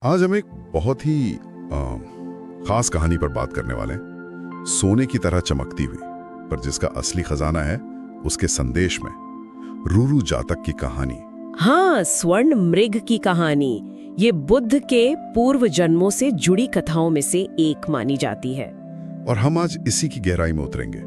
आज हम एक बहुत ही खास कहानी पर बात करने वाले हैं। सोने की तरह चमकती हुई, पर जिसका असली खजाना है उसके संदेश में। रूरू जातक की कहानी। हाँ, स्वर्ण मृग की कहानी। ये बुद्ध के पूर्व जन्मों से जुड़ी कथाओं में से एक मानी जाती है। और हम आज इसी की गहराई में उतरेंगे।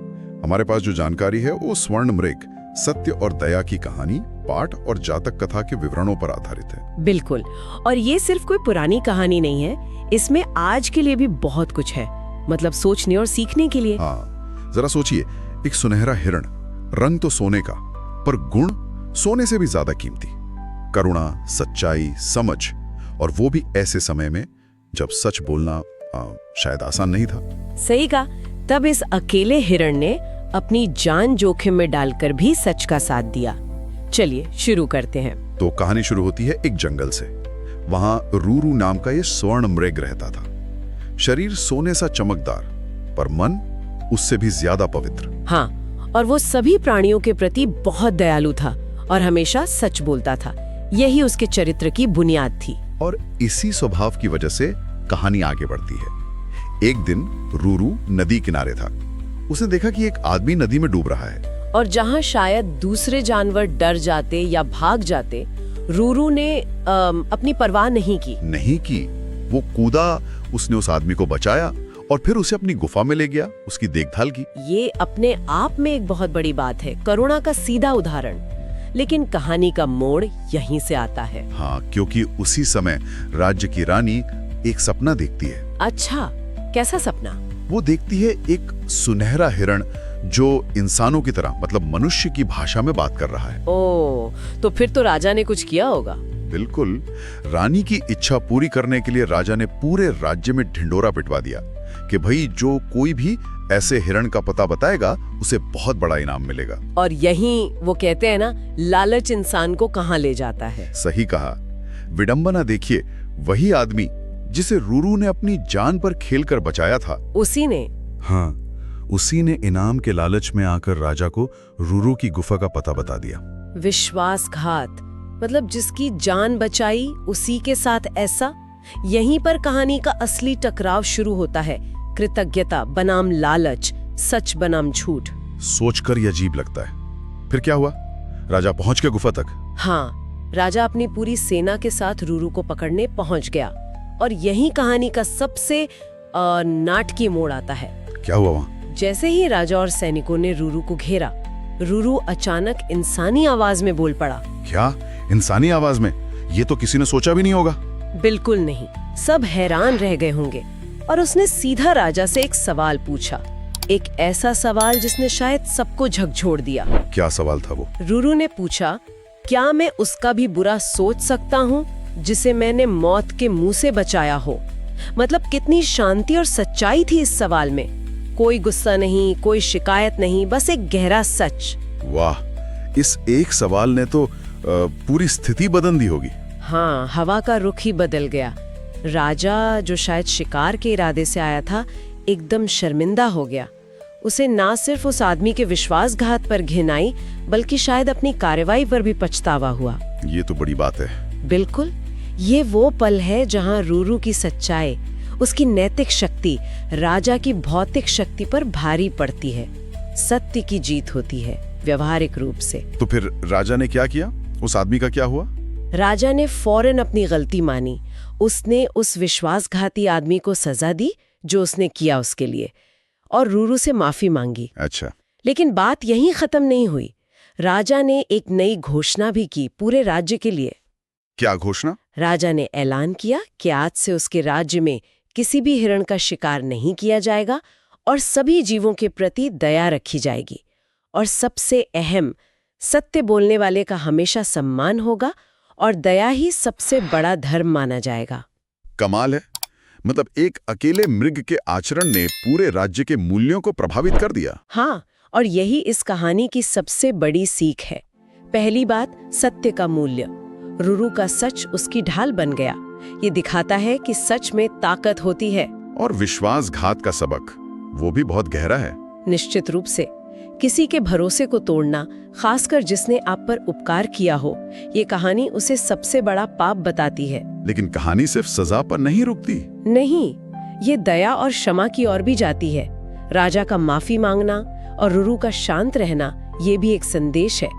हमारे पास जो जानकारी है वो स्वर्ण मृग, सत्य और दया की कहानी, पाठ और जातक कथा के विवरणों पर आधारित है। बिल्कुल। और ये सिर्फ कोई पुरानी कहानी नहीं है, इसमें आज के लिए भी बहुत कुछ है, मतलब सोचने और सीखने के लिए। हाँ, जरा सोचिए, एक सुनहरा हिरण, रंग तो सोने का, पर गुण सोने से भी ज्यादा कीमती। करुणा, सच्चाई, समझ, और वो भी ऐसे समय में जब सच बोलना शायद आसान नहीं था। सही कहा। तब इस अकेले हिरण ने अपनी जान जोखिम में डालकर भी सच का साथ दिया। चलिए शुरू करते हैं। तो कहानी शुरू होती है एक जंगल से। वहां रूरू नाम का ये स्वर्ण मृग रहता था। शरीर सोने सा चमकदार, पर मन उससे भी ज्यादा पवित्र। हाँ, और वो सभी प्राणियों के प्रति बहुत दयालु था और हमेशा सच बोलता था। यही उसके चरित्र की बुनियाद थी। और इसी स्वभाव की वजह से कहानी आगे बढ़ती है। एक दिन रूरू नदी किनारे था। उसने देखा कि एक आदमी नदी में डूब रहा है। और जहाँ शायद दूसरे जानवर डर जाते या भाग जाते, रूरू ने अपनी परवाह नहीं की। वो कूदा, उसने उस आदमी को बचाया और फिर उसे अपनी गुफा में ले गया, उसकी देखभाल की। ये अपने आप में एक बहुत बड़ी बात है, करुणा का सीधा उदाहरण। लेकिन कहानी का मोड़ यहीं से आता है। हाँ, क्योंकि उसी समय राज्य की रानी एक सपना देखती है। अच्छा, कैसा सपना? वो देखती है एक सुनहरा हिरण जो इंसानों की तरह, मतलब मनुष्य की भाषा में बात कर रहा है। ओह, तो फिर तो राजा ने कुछ किया होगा। बिल्कुल। रानी की इच्छा पूरी करने के लिए राजा ने पूरे राज्य में ढिंडोरा पिटवा दिया कि भाई जो कोई भी ऐसे हिरण का पता बताएगा उसे बहुत बड़ा इनाम मिलेगा। और यहीं वो कहते हैं ना, लालच इंसान को कहाँ ले जाता है। सही कहा। विडंबना देखिए, वही आदमी जिसे रूरू ने अपनी जान पर खेलकर बचाया था, उसी ने इनाम के लालच में आकर राजा को रूरू की गुफा का पता बता दिया। विश्वासघात, मतलब जिसकी जान बचाई उसी के साथ ऐसा। यहीं पर कहानी का असली टकराव शुरू होता है। कृतज्ञता बनाम लालच, सच बनाम झूठ। सोचकर ये अजीब लगता है। फिर क्या हुआ? राजा पहुंच गया गुफा तक? हाँ, राजा अपनी पूरी सेना के साथ रूरू को पकड़ने पहुंच गया। और यही कहानी का सबसे नाटकीय मोड़ आता है। क्या हुआ वहाँ? जैसे ही राजा और सैनिकों ने रूरू को घेरा, रूरू अचानक इंसानी आवाज में बोल पड़ा। क्या? इंसानी आवाज में? ये तो किसी ने सोचा भी नहीं होगा। बिल्कुल नहीं। सब हैरान रह गए होंगे। और उसने सीधा राजा से एक सवाल पूछा, एक ऐसा सवाल जिसने शायद सबको झकझोर दिया। क्या सवाल था वो? रूरू ने पूछा, क्या मैं उसका भी बुरा सोच सकता हूँ जिसे मैंने मौत के मुंह से बचाया हो? मतलब कितनी शांति और सच्चाई थी इस सवाल में। कोई गुस्सा नहीं, कोई शिकायत नहीं, बस एक गहरा सच। वाह, इस एक सवाल ने तो पूरी स्थिति बदल दी होगी। हाँ, हवा का रुख ही बदल गया। राजा, जो शायद शिकार के इरादे से आया था, एकदम शर्मिंदा हो गया। उसे ना सिर्फ उस आदमी के विश्वासघात पर घिन आई, बल्कि शायद अपनी कार्रवाई पर भी पछतावा हुआ। ये तो बड़ी बात है। बिल्कुल। ये वो पल है जहां रूरू की सच्चाई, उसकी नैतिक शक्ति राजा की भौतिक शक्ति पर भारी पड़ती है। सत्य की जीत होती है व्यवहारिक रूप से। तो फिर राजा ने क्या किया? उस आदमी का क्या हुआ? राजा ने फौरन अपनी गलती मानी। उसने उस विश्वासघाती आदमी को सजा दी जो उसने किया उसके लिए, और रूरू से माफी मांगी। अच्छा। लेकिन बात यहीं खत्म नहीं हुई। राजा ने एक नई घोषणा भी की पूरे राज्य के लिए। क्या घोषणा? राजा ने ऐलान किया कि आज से उसके राज्य में किसी भी हिरण का शिकार नहीं किया जाएगा और सभी जीवों के प्रति दया रखी जाएगी। और सबसे अहम, सत्य बोलने वाले का हमेशा सम्मान होगा और दया ही सबसे बड़ा धर्म माना जाएगा। कमाल है। मतलब एक अकेले मृग के आचरण ने पूरे राज्य के मूल्यों को प्रभावित कर दिया। हाँ, और यही इस कहानी की सबसे बड़ी सीख है। पहली बात, सत्य का मूल्य। रूरू का सच उसकी ढाल बन गया। ये दिखाता है कि सच में ताकत होती है। और विश्वासघात का सबक, वो भी बहुत गहरा है। निश्चित रूप से। किसी के भरोसे को तोड़ना खासकर जिसने आप पर उपकार किया हो। ये कहानी उसे सबसे बड़ा पाप बताती है। लेकिन कहानी सिर्फ सजा पर नहीं रुकती। नहीं, ये दया और क्षमा की ओर भी जाती है। राजा का माफी मांगना और रुरु का शांत रहना, ये भी एक संदेश है,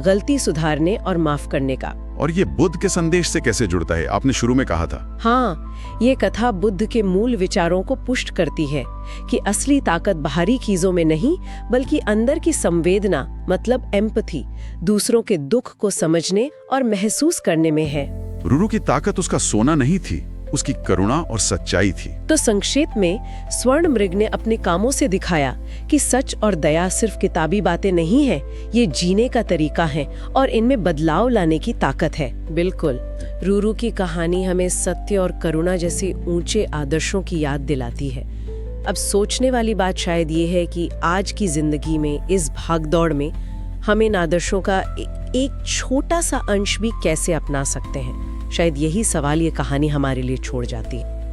गलती सुधारने और माफ करने का। और ये बुद्ध के संदेश से कैसे जुड़ता है? आपने शुरू में कहा था। हाँ, ये कथा बुद्ध के मूल विचारों को पुष्ट करती है कि असली ताकत बाहरी चीजों में नहीं, बल्कि अंदर की संवेदना, मतलब एम्पैथी, दूसरों के दुख को समझने और महसूस करने में है। रुरु की ताकत उसका सोना नहीं थी, उसकी करुणा और सच्चाई थी। तो संक्षेप में स्वर्ण मृग ने अपने कामों से दिखाया कि सच और दया सिर्फ किताबी बातें नहीं है, ये जीने का तरीका है और इनमें बदलाव लाने की ताकत है। बिल्कुल, रुरु की कहानी हमें सत्य और करुणा जैसे ऊंचे आदर्शों की याद दिलाती है। अब सोचने वाली बात शायद ये है कि आज की जिंदगी में, इस भागदौड़ में, हम इन आदर्शों का एक छोटा सा अंश भी कैसे अपना सकते हैं। शायद यही सवाल ये कहानी हमारे लिए छोड़ जाती है।